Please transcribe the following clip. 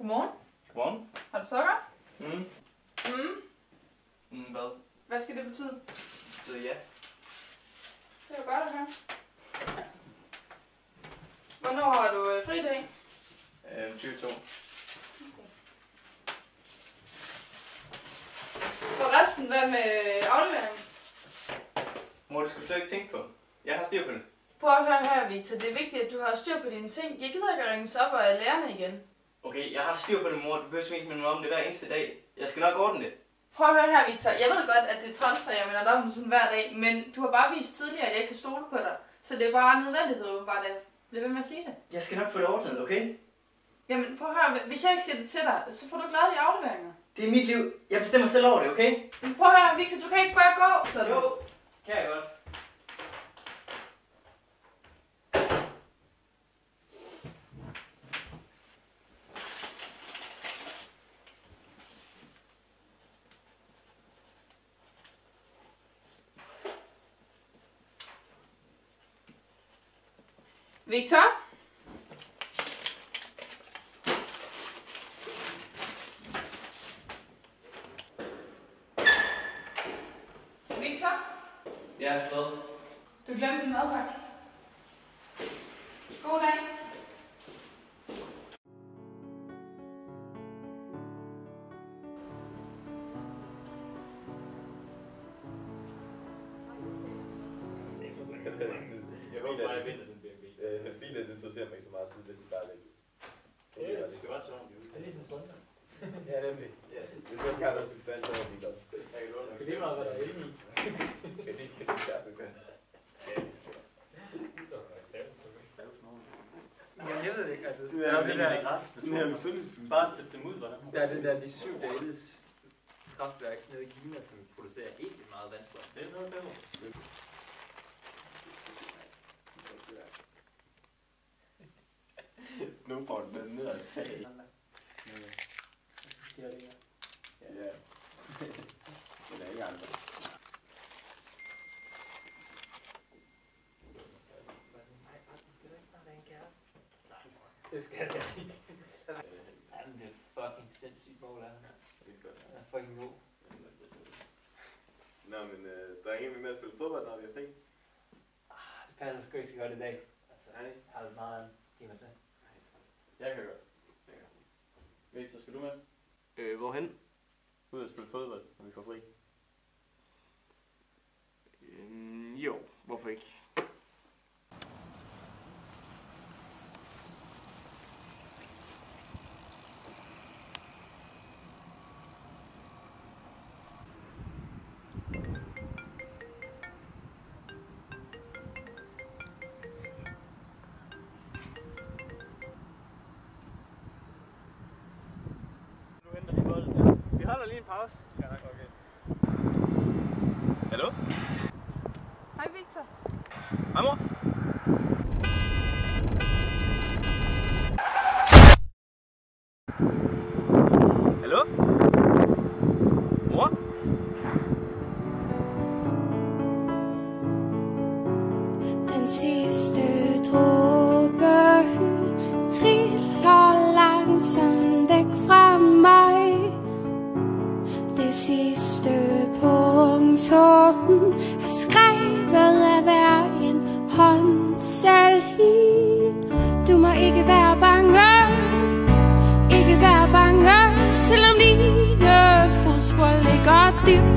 Godmorgen. Godmorgen. Har du sukker? Hvad? Hvad skal det betyde? Så ja. Det er jo godt at høre. Hvornår har du fridag? 22. Forresten, hvad med afleveringen? Mor, det skal du slet ikke tænke på. Jeg har styr på det. Prøv at høre her, Victor. Det er vigtigt, at du har styr på dine ting. Jeg gider ikke at ringe op og er lærerne igen. Okay, jeg har styr på det, mor. Du behøver ikke minde mig om det hver eneste dag. Jeg skal nok ordne det. Prøv at høre her, Victor. Jeg ved godt, at det er træls, at jeg minder dig om sådan hver dag, men du har bare vist tidligere, at jeg kan stole på dig. Så det er bare en nødvendighed, bare det. Bliv ved med at sige det. Jeg skal nok få det ordnet, okay? Jamen, prøv at høre. Hvis jeg ikke siger det til dig, så får du ikke lavet de afleveringer. Det er mit liv. Jeg bestemmer selv over det, okay? Men prøv at høre, Victor. Du kan ikke bare gå, så Jo, kan jeg godt. Victor? Victor? Ja, fred. Du glemte din madpakke. God dag. Jeg håber bare, jeg vinder den BMW. Bilen interesserer mig ikke så meget, så det er bare lidt. Det skal være sjovt. Det er ligesom Trondheim. Ja, nemlig. Det er første gang, der er substans over biler. Skal det meget, hvad der er inde i? Kan det ikke det kæreste kan? Jamen, jeg ved det ikke, altså. Det er det der gratis. Bare sæt dem ud, hvordan? Der er den der, de 7 dages kraftværk nede i Kina, som producerer helt vildt meget vandstrøm. Det er noget bedre. Nu får den ned og tage. Ja. Ja. Det er ikke andre. Det skal jeg ikke. Jamen, det er fucking sindssygt mål, er han. Det er godt. Han er fucking god. Nå, men der er ingen med at spille fodbold, når vi er fri. Det passer sgu ikke så godt i dag. Altså, jeg har det meget at give mig til. Jeg kan godt. Victor, skal du med? Hvorhen? Ud at spille fodbold, når vi får fri. Jo, hvorfor ikke? Vi holder lige en pause. Ja, okay. Hallo? Hej, Victor. Hej, mor. Hallo? Mor? Den sidste dråbe triller langsomt væk fra mig. Det sidste punktum er skrevet af hver en håndsel i. Du må ikke være bange, ikke være bange, selvom dine fodspor ligger dybt